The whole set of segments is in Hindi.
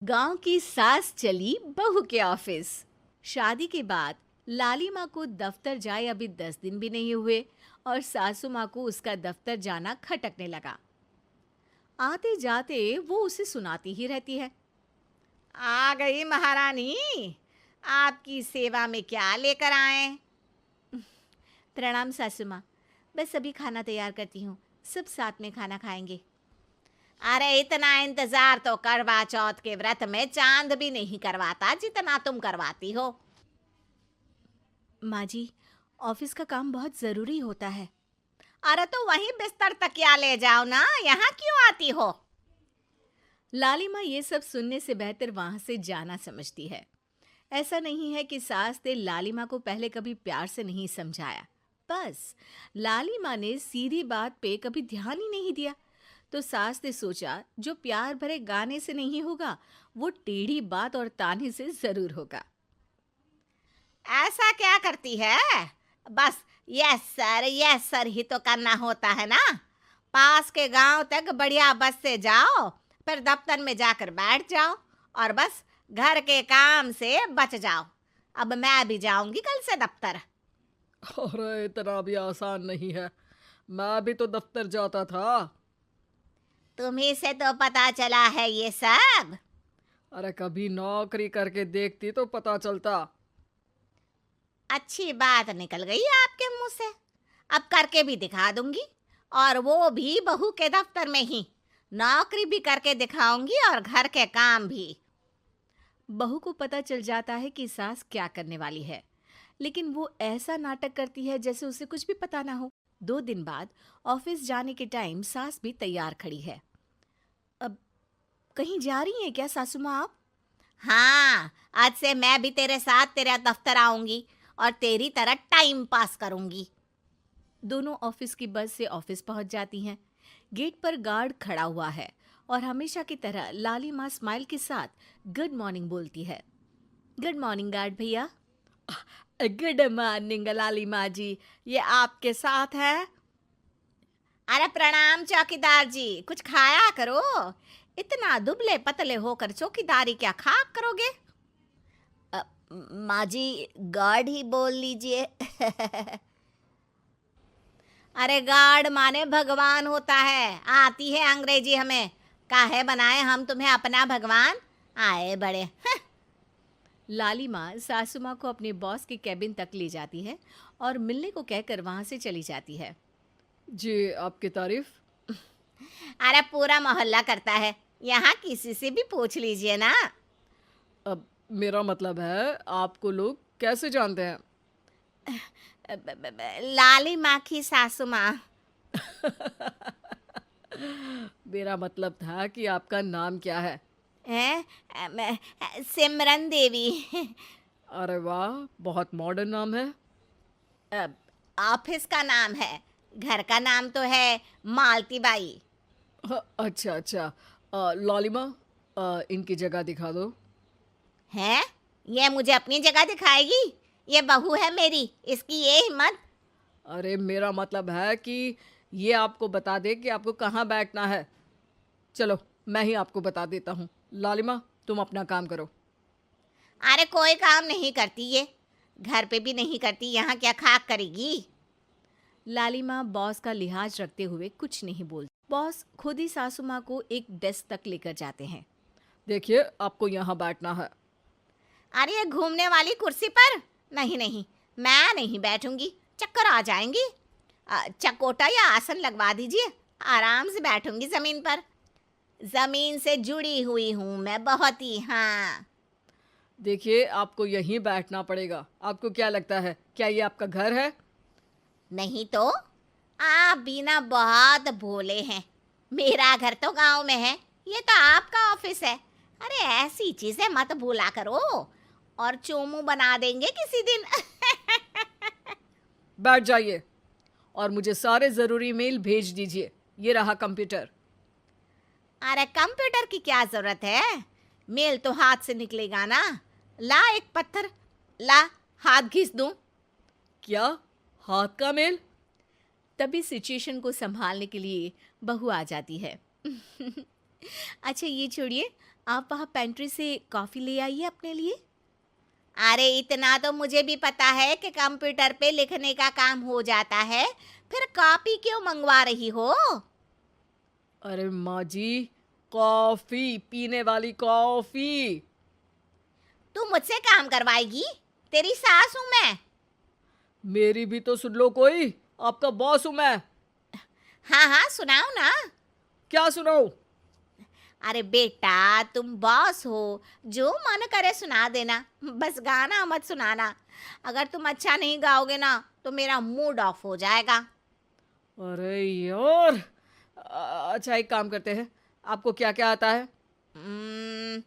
गांव की सास चली बहू के ऑफिस। शादी के बाद लाली माँ को दफ्तर जाए अभी 10 दिन भी नहीं हुए और सासू माँ को उसका दफ्तर जाना खटकने लगा। आते जाते वो उसे सुनाती ही रहती है। आ गई महारानी। आपकी सेवा में क्या लेकर आए? प्रणाम सासू माँ, बस अभी खाना तैयार करती हूँ, सब साथ में खाना खाएंगे। अरे इतना इंतजार तो करवा चौथ के व्रत में चांद भी नहीं करवाता जितना तुम करवाती हो। माँ जी, ऑफिस का काम बहुत ज़रूरी होता है। अरे तो वहीं बिस्तर तकिया ले जाओ ना, यहाँ क्यों आती हो? लाली माँ ये सब सुनने से बेहतर वहां से जाना समझती है। ऐसा नहीं है कि सास ने लाली माँ को पहले कभी प्यार से नहीं समझाया, बस लाली माँ ने सीधी बात पे कभी ध्यान ही नहीं दिया। तो सास ने सोचा जो प्यार भरे गाने से नहीं होगा वो टेढ़ी बात और ताने से जरूर होगा। ऐसा क्या करती है? बस यस सर ही तो करना होता है ना। पास के गांव तक बढ़िया बस से जाओ, फिर दफ्तर में जाकर बैठ जाओ और बस घर के काम से बच जाओ। अब मैं भी जाऊंगी कल से दफ्तर। अरे इतना भी आसान नहीं है। मैं भी तो दफ्तर जाता था। तुम्ही से तो पता चला है ये सब। अरे कभी नौकरी करके देखती तो पता चलता। अच्छी बात निकल गई आपके मुंह से। अब करके भी दिखा दूंगी, और वो भी बहू के दफ्तर में ही। नौकरी भी करके दिखाऊंगी और घर के काम भी। बहू को पता चल जाता है कि सास क्या करने वाली है, लेकिन वो ऐसा नाटक करती है जैसे उसे कुछ भी पता ना हो। 2 दिन बाद ऑफिस जाने के टाइम सास भी तैयार खड़ी है। अब कहीं जा रही हैं क्या सासू माँ आप? हाँ, आज से मैं भी तेरे साथ तेरे दफ्तर आऊंगी और तेरी तरह टाइम पास करूंगी। दोनों ऑफिस की बस से ऑफिस पहुंच जाती हैं। गेट पर गार्ड खड़ा हुआ है और हमेशा की तरह लाली माँ स्माइल के साथ गुड मॉर्निंग बोलती है। गुड मॉर्निंग गार्ड भैया। गुड मॉर्निंग लाली माँ जी, ये आपके साथ है। अरे प्रणाम चौकीदार जी, कुछ खाया करो। इतना दुबले पतले होकर चौकीदारी क्या खाक करोगे? माँ जी, गार्ड ही बोल लीजिए। अरे गार्ड माने भगवान होता है, आती है अंग्रेजी हमें। काहे बनाए हम तुम्हें अपना भगवान? आए बड़े। लाली माँ सासू माँ को अपने बॉस के कैबिन तक ले जाती है और मिलने को कहकर वहां से चली जाती है। जी, आपकी तारीफ। अरे पूरा मोहल्ला करता है, यहाँ किसी से भी पूछ लीजिए ना। अब मेरा मतलब है आपको लोग कैसे जानते हैं? लाली माँ की सासू माँ। मेरा मतलब था कि आपका नाम क्या है? है सिमरन देवी। अरे वाह, बहुत मॉडर्न नाम है। अ, ऑफिस का नाम है, घर का नाम तो है मालती बाई। अच्छा अच्छा। लॉलिमा, इनकी जगह दिखा दो। है, ये मुझे अपनी जगह दिखाएगी? ये बहू है मेरी, इसकी ये हिम्मत। अरे मेरा मतलब है कि ये आपको बता दे कि आपको कहाँ बैठना है। चलो, मैं ही आपको बता देता हूँ। लालिमा, तुम अपना काम करो। अरे कोई काम नहीं करती ये, घर पे भी नहीं करती, यहाँ क्या खाक करेगी? लाली माँ बॉस का लिहाज रखते हुए कुछ नहीं बोलती। बॉस खुद ही सासू माँ को एक डेस्क तक लेकर जाते हैं। देखिए, आपको यहाँ बैठना है। अरे ये घूमने वाली कुर्सी पर नहीं नहीं, मैं नहीं बैठूंगी, चक्कर आ जाएंगी। चकोटा या आसन लगवा दीजिए, आराम से बैठूंगी जमीन पर। जमीन से जुड़ी हुई हूँ मैं बहुत ही। हाँ। देखिए, आपको यहीं बैठना पड़ेगा। आपको क्या लगता है, क्या ये आपका घर है? नहीं तो, आप भी ना बहुत भोले हैं। मेरा घर तो गांव में है, ये तो आपका ऑफिस है। अरे ऐसी चीजें मत भूला करो, और चोमू बना देंगे किसी दिन। बैठ जाइए और मुझे सारे ज़रूरी मेल भेज दीजिए। ये रहा कंप्यूटर। अरे कंप्यूटर की क्या जरूरत है, मेल तो हाथ से निकलेगा ना। ला एक पत्थर, ला हाथ घिस दूं। क्या? हाथ का मेल? तभी सिचुएशन को संभालने के लिए बहू आ जाती है। अच्छा ये छोड़िए, आप वहाँ पेंट्री से कॉफ़ी ले आइए अपने लिए। अरे इतना तो मुझे भी पता है कि कंप्यूटर पे लिखने का काम हो जाता है, फिर कॉपी क्यों मंगवा रही हो? अरे माँ जी, कॉफी, पीने वाली कॉफी। तू मुझसे काम करवाएगी? तेरी सास हूं मैं। मेरी भी तो सुन लो कोई, आपका बॉस हूं मैं। हाँ हाँ सुनाओ ना। क्या सुनाऊं? अरे बेटा तुम बॉस हो, जो मन करे सुना देना, बस गाना मत सुनाना। अगर तुम अच्छा नहीं गाओगे ना तो मेरा मूड ऑफ हो जाएगा। अरे यार, अच्छा एक काम करते हैं, आपको क्या क्या आता है? हम्म,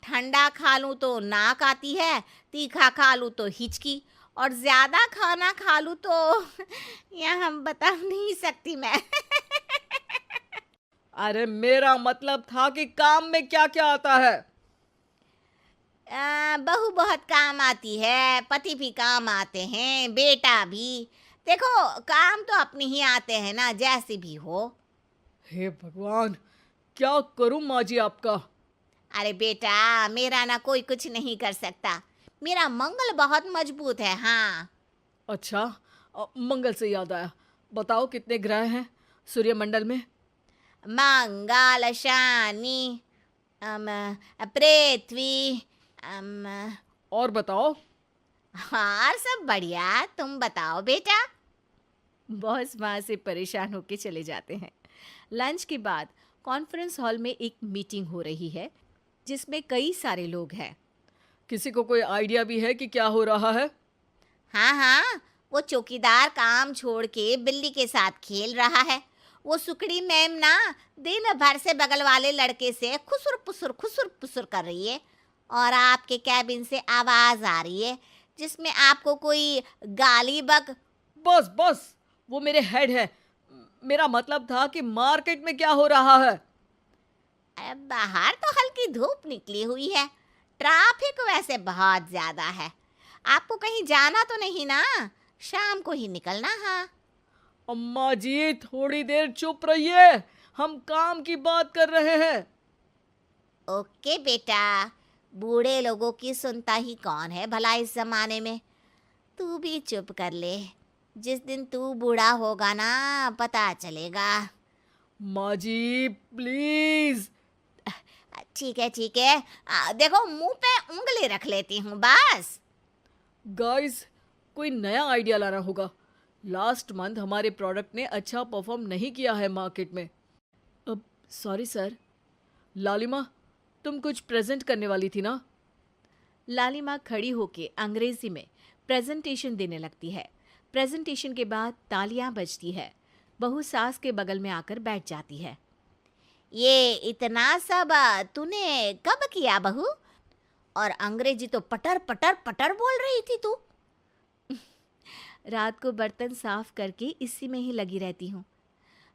ठंडा खा लूं तो नाक आती है, तीखा खा लूं तो हिचकी, और ज्यादा खाना खा लूं तो यह हम बता नहीं सकती मैं। अरे मेरा मतलब था कि काम में क्या क्या आता है। बहू बहुत काम आती है, पति भी काम आते हैं, बेटा भी। देखो काम तो अपने ही आते हैं ना, जैसे भी हो। हे भगवान, क्या करूं माँ जी आपका। अरे बेटा मेरा ना कोई कुछ नहीं कर सकता, मेरा मंगल बहुत मजबूत है। हाँ अच्छा, मंगल से याद आया, बताओ कितने ग्रह हैं सूर्यमंडल में? मंगल शनि पृथ्वी और बताओ। और सब बढ़िया, तुम बताओ बेटा। बॉस वहाँ से परेशान होकर चले जाते हैं। लंच के बाद कॉन्फ्रेंस हॉल में एक मीटिंग हो रही है जिसमें कई सारे लोग हैं। किसी को कोई आइडिया भी है कि क्या हो रहा है? हाँ हाँ, वो चौकीदार काम छोड़ के बिल्ली के साथ खेल रहा है। वो सुकड़ी मैम ना दिन भर से बगल वाले लड़के से खुसुर पुसुर कर रही है, और आपके कैबिन से आवाज आ रही है जिसमें आपको कोई गाली बक। बस बस, वो मेरे हेड है। मेरा मतलब था कि मार्केट में क्या हो रहा है। अरे बाहर तो हल्की धूप निकली हुई है, ट्रैफिक वैसे बहुत ज्यादा है। आपको कहीं जाना तो नहीं ना? शाम को ही निकलना। हाँ अम्मा जी थोड़ी देर चुप रहिए, हम काम की बात कर रहे हैं। ओके बेटा, बूढ़े लोगों की सुनता ही कौन है भला इस जमाने में। तू भी चुप कर ले, जिस दिन तू बूढ़ा होगा ना पता चलेगा। माँ जी प्लीज। ठीक है, देखो मुंह पे उंगली रख लेती हूँ बस। गाइस, कोई नया आइडिया लाना होगा। लास्ट मंथ हमारे प्रोडक्ट ने अच्छा परफॉर्म नहीं किया है मार्केट में। अब सॉरी सर। लालिमा, तुम कुछ प्रेजेंट करने वाली थी ना? लालिमा खड़ी होके अंग्रेजी में प्रेजेंटेशन देने लगती है। प्रेजेंटेशन के बाद तालियां बजती है। बहू सास के बगल में आकर बैठ जाती है। ये इतना सब तूने कब किया बहू? और अंग्रेजी तो पटर पटर पटर बोल रही थी तू। रात को बर्तन साफ करके इसी में ही लगी रहती हूँ।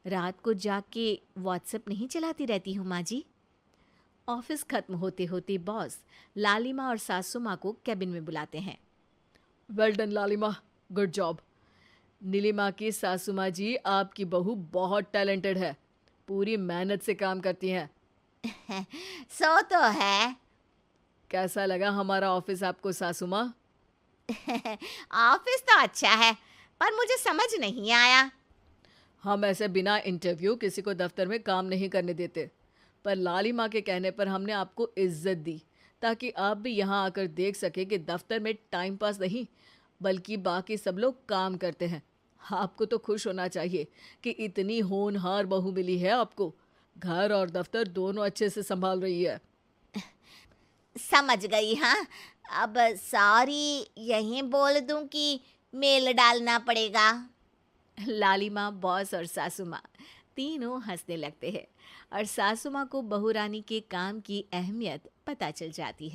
रात को जाग के व्हाट्सएप नहीं चलाती रहती हूँ माँ जी। ऑफिस खत्म होते होते बॉस लालिमा और सासू माँ को कैबिन में बुलाते हैं। वेल डन लालिमा, गुड जॉब। नीलिमा की सासू माँ जी, आपकी बहू बहुत टैलेंटेड है, पूरी मेहनत से काम करती हैं। सो तो है। कैसा लगा हमारा ऑफिस आपको सासू माँ? ऑफिस तो अच्छा है, पर मुझे समझ नहीं आया। हम ऐसे बिना इंटरव्यू किसी को दफ्तर में काम नहीं करने देते, पर लालिमा के कहने पर हमने आपको इज्जत दी ताकि आप भी यहाँ आकर देख सके कि दफ्तर में टाइम पास नहीं बल्कि बाकी सब लोग काम करते हैं। आपको तो खुश होना चाहिए कि इतनी होनहार बहू मिली है आपको। घर और दफ्तर दोनों अच्छे से संभाल रही है। समझ गई। हाँ अब सॉरी यहीं बोल दूं कि मेल डालना पड़ेगा? लालिमा, बॉस और सासू माँ तीनों हंसने लगते हैं और सासू माँ को बहू रानी के काम की अहमियत पता चल जाती है।